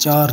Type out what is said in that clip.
4